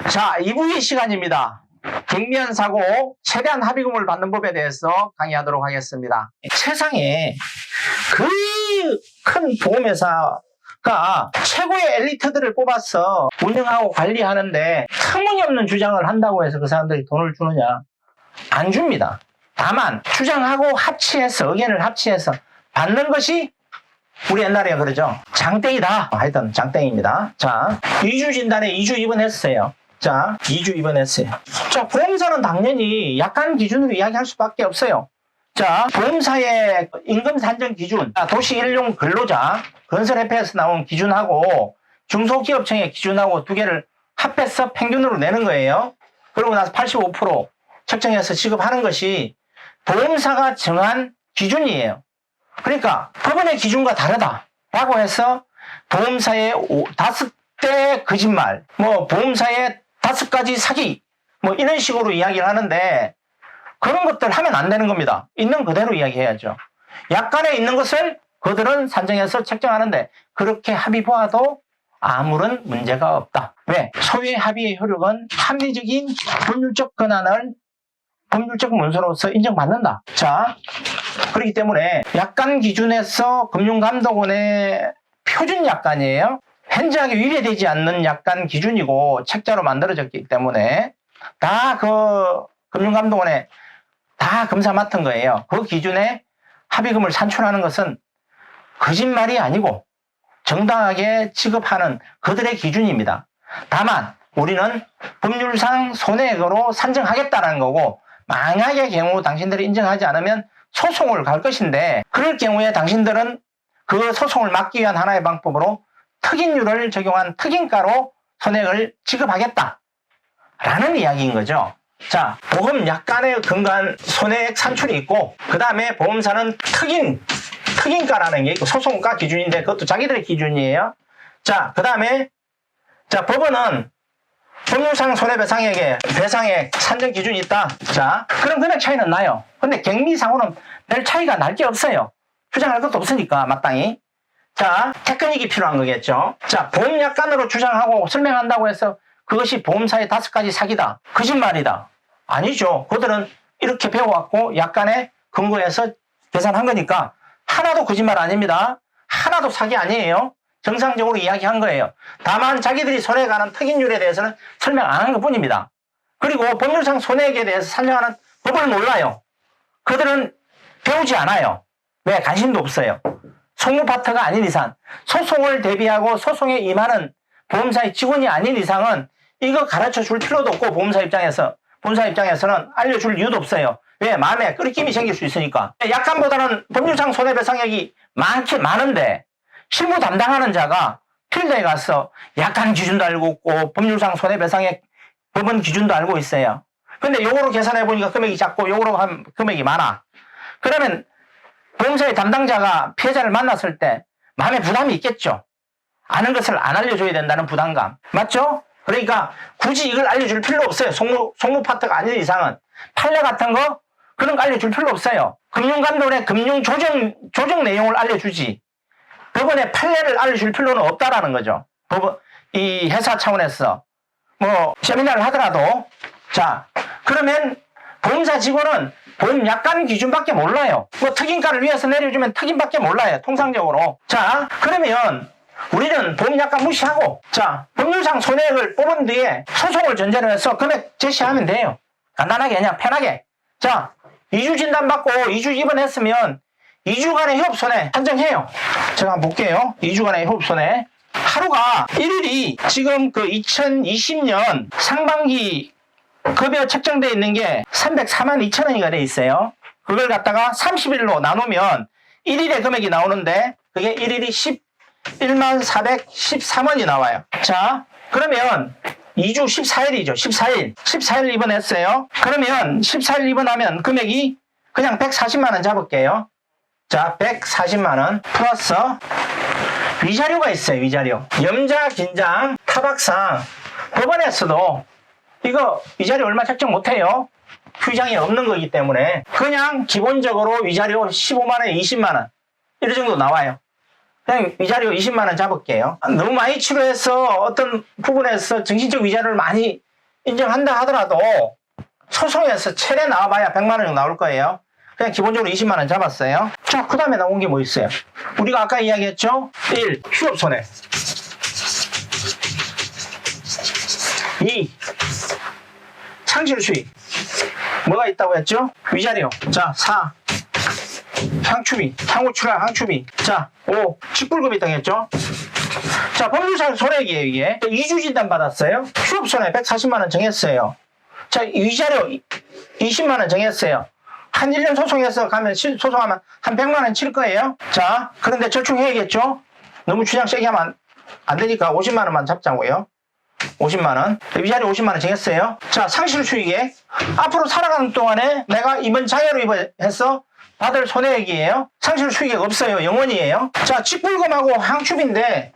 자, 2부의 시간입니다. 경미한 사고, 최대한 합의금을 받는 법에 대해서 강의하도록 하겠습니다. 세상에 거의 큰 보험회사가 최고의 엘리트들을 뽑아서 운영하고 관리하는데 터무니없는 주장을 한다고 해서 그 사람들이 돈을 주느냐? 안 줍니다. 다만 주장하고 합치해서 의견을 합치해서 받는 것이 우리 옛날에 그러죠. 장땡이다. 하여튼 장땡입니다. 자, 2주 진단에 2주 입원했어요. 자, 2주 입원했어요. 자, 보험사는 당연히 약관 기준으로 이야기할 수밖에 없어요. 자, 보험사의 임금 산정 기준, 도시 일용 근로자, 건설협회에서 나온 기준하고 중소기업청의 기준하고 두 개를 합해서 평균으로 내는 거예요. 그러고 나서 85% 책정해서 지급하는 것이 보험사가 정한 기준이에요. 그러니까 법원의 기준과 다르다라고 해서 보험사의 5대 거짓말, 보험사의 5가지 사기, 이런 식으로 이야기를 하는데 그런 것들 하면 안 되는 겁니다. 있는 그대로 이야기해야죠. 약관에 있는 것을 그들은 산정해서 책정하는데 그렇게 합의 보아도 아무런 문제가 없다. 왜? 소유의 합의의 효력은 합리적인 법률적 권한을 법률적 문서로서 인정받는다. 자, 그렇기 때문에 약관 기준에서 금융감독원의 표준 약관이에요. 현저하게 위배되지 않는 약관 기준이고 책자로 만들어졌기 때문에 다 그 금융감독원에 다 검사 맡은 거예요. 그 기준에 합의금을 산출하는 것은 거짓말이 아니고 정당하게 지급하는 그들의 기준입니다. 다만 우리는 법률상 손해액으로 산정하겠다는 거고 만약의 경우 당신들이 인정하지 않으면 소송을 갈 것인데 그럴 경우에 당신들은 그 소송을 막기 위한 하나의 방법으로 특인율을 적용한 특인가로 손해액을 지급하겠다 라는 이야기인 거죠. 자, 보험 약관에 근거한 손해액 산출이 있고 그 다음에 보험사는 특인가라는 게 있고 소송가 기준인데 그것도 자기들의 기준이에요. 자, 그 다음에 법원은 법률상 손해배상액에 배상액 산정 기준이 있다. 자, 그럼 금액 차이는 나요. 근데 경미상으로는 별 차이가 날 게 없어요. 주장할 것도 없으니까 마땅히. 자, 테크닉이 필요한 거겠죠. 자, 보험약관으로 주장하고 설명한다고 해서 그것이 보험사의 5가지 사기다. 거짓말이다. 아니죠. 그들은 이렇게 배워왔고 약관에 근거해서 계산한 거니까 하나도 거짓말 아닙니다. 하나도 사기 아니에요. 정상적으로 이야기한 거예요. 다만 자기들이 손해가는 특인율에 대해서는 설명 안 한 것뿐입니다. 그리고 법률상 손해액에 대해서 설명하는 법을 몰라요. 그들은 배우지 않아요. 왜? 관심도 없어요. 송무 파트가 아닌 이상, 소송을 대비하고 소송에 임하는 보험사의 직원이 아닌 이상은 이거 가르쳐 줄 필요도 없고 본사 입장에서는 알려줄 이유도 없어요. 왜? 마음에 끓김이 생길 수 있으니까. 약관보다는 법률상 손해배상액이 많은데 실무 담당하는 자가 필드에 가서 약관 기준도 알고 있고 법률상 손해배상액 법원 기준도 알고 있어요. 근데 요거로 계산해 보니까 금액이 작고 요거로 하면 금액이 많아. 그러면 보험사의 담당자가 피해자를 만났을 때 마음에 부담이 있겠죠. 아는 것을 안 알려줘야 된다는 부담감. 맞죠? 그러니까 굳이 이걸 알려줄 필요 없어요. 송무 파트가 아닌 이상은. 판례 같은 거 그런 거 알려줄 필요 없어요. 금융감독원의 금융조정 내용을 알려주지. 법원의 판례를 알려줄 필요는 없다라는 거죠. 이 회사 차원에서 세미나를 하더라도. 자, 그러면 보험사 직원은 보험 약관 기준밖에 몰라요. 특인가를 위해서 내려주면 특인밖에 몰라요. 통상적으로. 자, 그러면 우리는 보험 약관 무시하고 자, 법률상 손해액을 뽑은 뒤에 소송을 전제로 해서 금액 제시하면 돼요. 간단하게 그냥 편하게. 자, 2주 진단받고 2주 입원했으면 2주간의 휴업손해 산정해요. 제가 한번 볼게요. 2주간의 휴업손해. 하루가 1일이 지금 그 2020년 상반기 급여 책정되어 있는 게 304만 2천 원이가 돼 있어요. 그걸 갖다가 30일로 나누면 1일의 금액이 나오는데 그게 1일이 11만 413원이 나와요. 자, 그러면 2주 14일이죠. 14일 입원했어요. 그러면 14일 입원하면 금액이 그냥 140만 원 잡을게요. 자, 140만 원 플러스 위자료가 있어요. 위자료. 염자, 긴장, 타박상 법원에서도 이거 위자료 얼마 책정 못해요. 휴장이 없는 거기 때문에 그냥 기본적으로 위자료 15만원, 20만원 이런 정도 나와요. 그냥 위자료 20만원 잡을게요. 너무 많이 치료해서 어떤 부분에서 정신적 위자료를 많이 인정한다 하더라도 소송에서 최대 나와봐야 100만 원 정도 나올 거예요. 그냥 기본적으로 20만 원 잡았어요. 자, 그 다음에 나온 게 뭐 있어요? 우리가 아까 이야기했죠? 1. 휴업 손해. 2. 창실 수익. 뭐가 있다고 했죠? 위자료. 자, 4. 향추비. 향후 출하 향추비. 자, 5. 직불금이 있다고 했죠? 자, 법률상 손해액이에요, 이게. 2주 진단 받았어요. 휴업 손해 140만 원 정했어요. 자, 위자료 20만 원 정했어요. 한 1년 소송해서 가면, 소송하면 한 100만 원 칠 거예요. 자, 그런데 절충해야겠죠? 너무 주장 세게 하면 안 되니까 50만 원만 잡자고요. 50만 원. 위자료 50만 원 정했어요. 자, 상실 수익에 앞으로 살아가는 동안에 내가 이번 장애로 해서 받을 손해액이에요. 상실 수익이 없어요. 영원이에요. 자, 직불금하고 항축인데,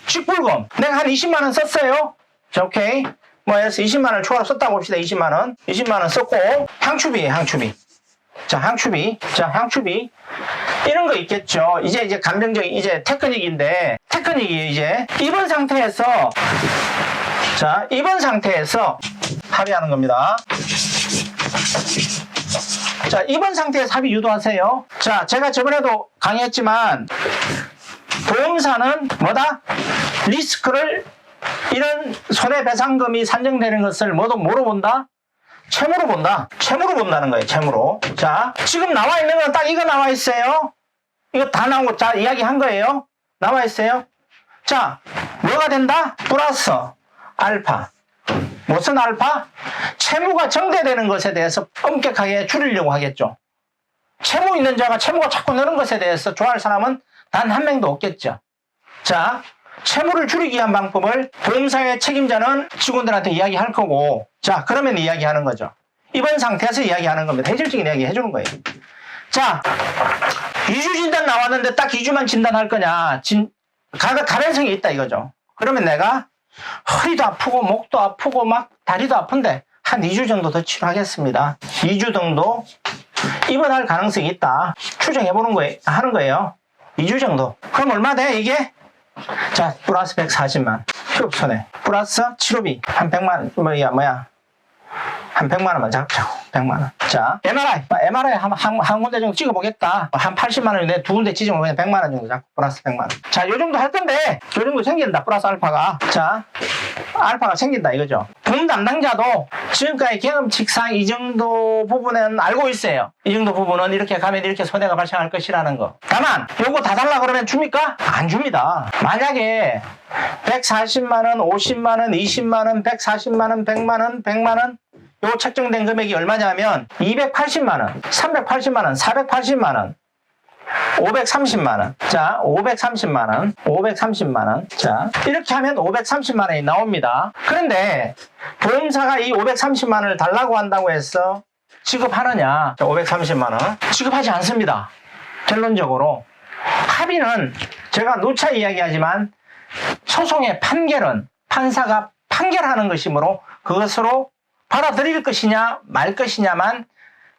직불금. 내가 한 20만 원 썼어요. 자, 오케이. 뭐 해서 20만 원 추가로 썼다고 봅시다. 20만 원. 20만 원 썼고, 항축이에요, 항축이. 자, 항축이. 자, 항축이. 이런 거 있겠죠. 이제 감정적인, 이제 테크닉인데, 테크닉이 이제, 이번 상태에서, 자, 이번 상태에서 합의하는 겁니다. 자, 이번 상태에서 합의 유도하세요. 자, 제가 저번에도 강의했지만, 보험사는 뭐다? 리스크를, 이런 손해배상금이 산정되는 것을 뭐로 본다? 채무로 본다. 채무로 본다는 거예요, 채무로. 자, 지금 나와 있는 건 딱 이거 나와 있어요. 이거 다 나오고, 자, 이야기한 거예요. 나와 있어요. 자, 뭐가 된다? 플러스 알파. 무슨 알파? 채무가 정대되는 것에 대해서 엄격하게 줄이려고 하겠죠. 채무 있는 자가 채무가 자꾸 느는 것에 대해서 좋아할 사람은 단 한 명도 없겠죠. 자, 채무를 줄이기 위한 방법을 보험사의 책임자는 직원들한테 이야기할 거고, 자, 그러면 이야기하는 거죠. 이번 상태에서 이야기하는 겁니다. 현실적인 이야기 해주는 거예요. 자, 2주 진단 나왔는데 딱 2주만 진단할 거냐? 가변성이 있다 이거죠. 그러면 내가 허리도 아프고 목도 아프고 막 다리도 아픈데 한 2주 정도 더 치료하겠습니다. 2주 정도 입원할 가능성이 있다. 추정해보는 거예요. 하는 거예요. 2주 정도. 그럼 얼마 돼 이게? 자, 플러스 140만. 휴업손해. 플러스 치료비. 한 100만, 한 100만 원만 잡자고. 100만 원. 자, MRI 한 군데 정도 찍어보겠다. 한 80만 원인데 두 군데 찍으면 100만 원 정도 잡고. 플러스 100만 원. 자, 요 정도 할 건데, 요 정도 생긴다. 플러스 알파가. 자, 알파가 생긴다 이거죠. 보험 담당자도 지금까지 경험칙상 이 정도 부분은 알고 있어요. 이 정도 부분은 이렇게 가면 이렇게 손해가 발생할 것이라는 거. 다만 요거 다 달라 그러면 줍니까? 안 줍니다. 만약에 140만 원, 50만 원, 20만 원, 140만 원, 100만 원, 100만 원 요 책정된 금액이 얼마냐면 280만 원, 380만 원, 480만 원, 530만 원. 자, 530만 원, 530만 원. 자, 이렇게 하면 530만 원이 나옵니다. 그런데 보험사가 이 530만 원을 달라고 한다고 해서 지급하느냐? 자, 530만 원. 지급하지 않습니다. 결론적으로. 합의는 제가 누차 이야기하지만 소송의 판결은 판사가 판결하는 것이므로 그것으로 받아들일 것이냐 말 것이냐만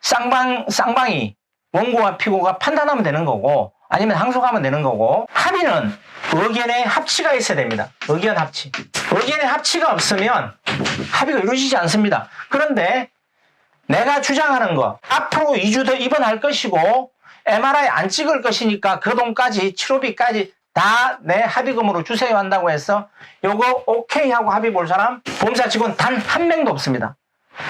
쌍방이 원고와 피고가 판단하면 되는 거고 아니면 항소하면 되는 거고 합의는 의견의 합치가 있어야 됩니다. 의견 합치. 의견의 합치가 없으면 합의가 이루어지지 않습니다. 그런데 내가 주장하는 거 앞으로 2주 더 입원할 것이고 MRI 안 찍을 것이니까 그 돈까지 치료비까지 다 내 합의금으로 주세요 한다고 해서 요거 오케이 하고 합의 볼 사람 보험사 직원 단 한 명도 없습니다.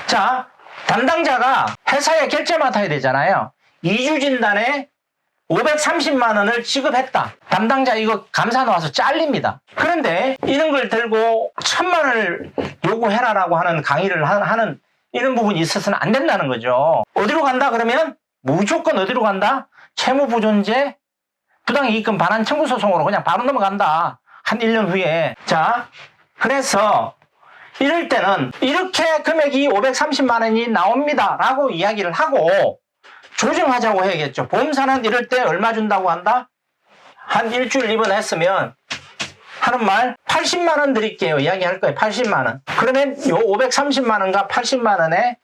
자, 담당자가 회사에 결제 맡아야 되잖아요. 2주 진단에 530만 원을 지급했다. 담당자 이거 감사 나와서 잘립니다. 그런데 이런 걸 들고 1000만 원을 요구해라라고 하는 강의를 하는 이런 부분이 있어서는 안 된다는 거죠. 어디로 간다 그러면 무조건 어디로 간다? 채무부존재 부당이익금 반환 청구 소송으로 그냥 바로 넘어간다. 한 1년 후에. 자, 그래서 이럴 때는 이렇게 금액이 530만 원이 나옵니다 라고 이야기를 하고 조정하자고 해야겠죠. 보험사는 이럴 때 얼마 준다고 한다? 한 일주일 입원했으면 하는 말 80만 원 드릴게요. 이야기할 거예요. 80만 원. 그러면 요 530만 원과 80만 원의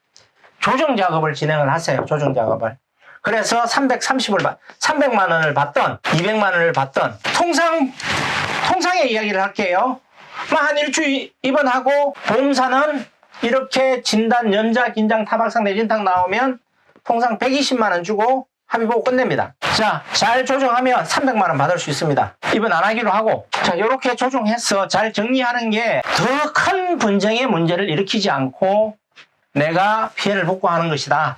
조정 작업을 진행을 하세요. 조정 작업을. 그래서 300만 원을 받던 200만 원을 받던 통상의 이야기를 할게요. 한 일주일 입원하고 보험사는 이렇게 진단, 염자, 긴장, 타박상, 내진탕 나오면 통상 120만 원 주고 합의 보고 끝냅니다. 자, 잘 조정하면 300만 원 받을 수 있습니다. 이번 안 하기로 하고, 자, 이렇게 조정해서 잘 정리하는 게 더 큰 분쟁의 문제를 일으키지 않고 내가 피해를 복구하는 것이다.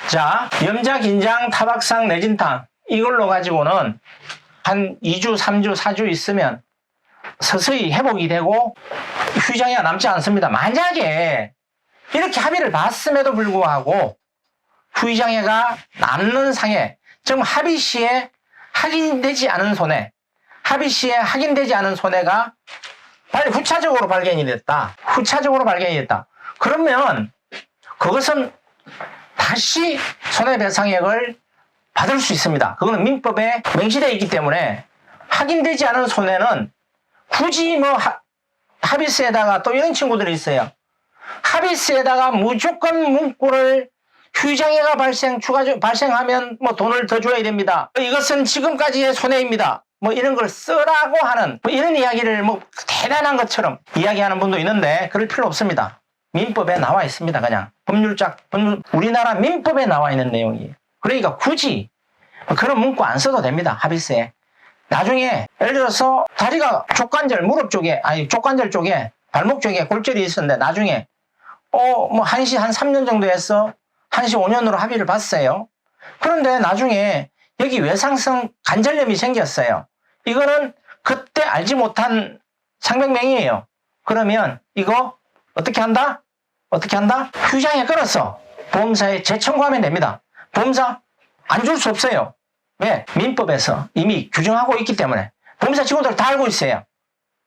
자, 염자, 긴장, 타박상, 내진탕 이걸로 가지고는 한 2주, 3주, 4주 있으면 서서히 회복이 되고 휴장이가 남지 않습니다. 만약에 이렇게 합의를 봤음에도 불구하고 후유장애가 남는 상해, 즉 합의 시에 확인되지 않은 손해, 합의 시에 확인되지 않은 손해가 후차적으로 발견이 됐다. 후차적으로 발견이 됐다. 그러면 그것은 다시 손해배상액을 받을 수 있습니다. 그거는 민법에 명시되어 있기 때문에 확인되지 않은 손해는 굳이 합의세에다가 또 이런 친구들이 있어요. 합의세에다가 무조건 문구를 휴장애가 발생하면 돈을 더 줘야 됩니다. 이것은 지금까지의 손해입니다. 이런 걸 쓰라고 하는 이런 이야기를 대단한 것처럼 이야기하는 분도 있는데 그럴 필요 없습니다. 민법에 나와 있습니다. 그냥 우리나라 민법에 나와 있는 내용이에요. 그러니까 굳이 그런 문구 안 써도 됩니다. 합의세에. 나중에 예를 들어서 다리가 무릎 쪽에 족관절 쪽에 발목 쪽에 골절이 있었는데 나중에 한시 한 3년 정도 해서 한시 5년으로 합의를 봤어요. 그런데 나중에 여기 외상성 관절염이 생겼어요. 이거는 그때 알지 못한 상병명이에요. 그러면 이거 어떻게 한다? 휴장에 끌어서 보험사에 재청구하면 됩니다. 보험사 안 줄 수 없어요. 왜? 민법에서 이미 규정하고 있기 때문에 보험사 직원들 다 알고 있어요.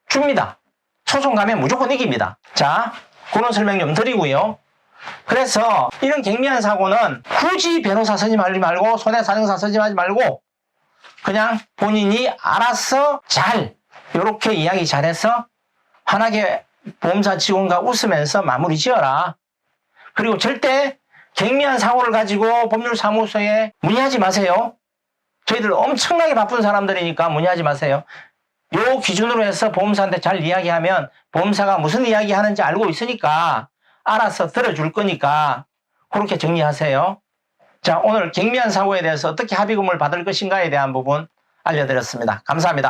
줍니다. 소송 가면 무조건 이깁니다. 자, 그런 설명 좀 드리고요. 그래서 이런 경미한 사고는 굳이 변호사 쓰지 말고 손해사정사 쓰지 말고 그냥 본인이 알아서 이렇게 이야기 잘해서 환하게 보험사 직원과 웃으면서 마무리 지어라. 그리고 절대 경미한 사고를 가지고 법률사무소에 문의하지 마세요. 저희들 엄청나게 바쁜 사람들이니까 문의하지 마세요. 요 기준으로 해서 보험사한테 잘 이야기하면 보험사가 무슨 이야기 하는지 알고 있으니까 알아서 들어줄 거니까 그렇게 정리하세요. 자, 오늘 경미한 사고에 대해서 어떻게 합의금을 받을 것인가에 대한 부분 알려드렸습니다. 감사합니다.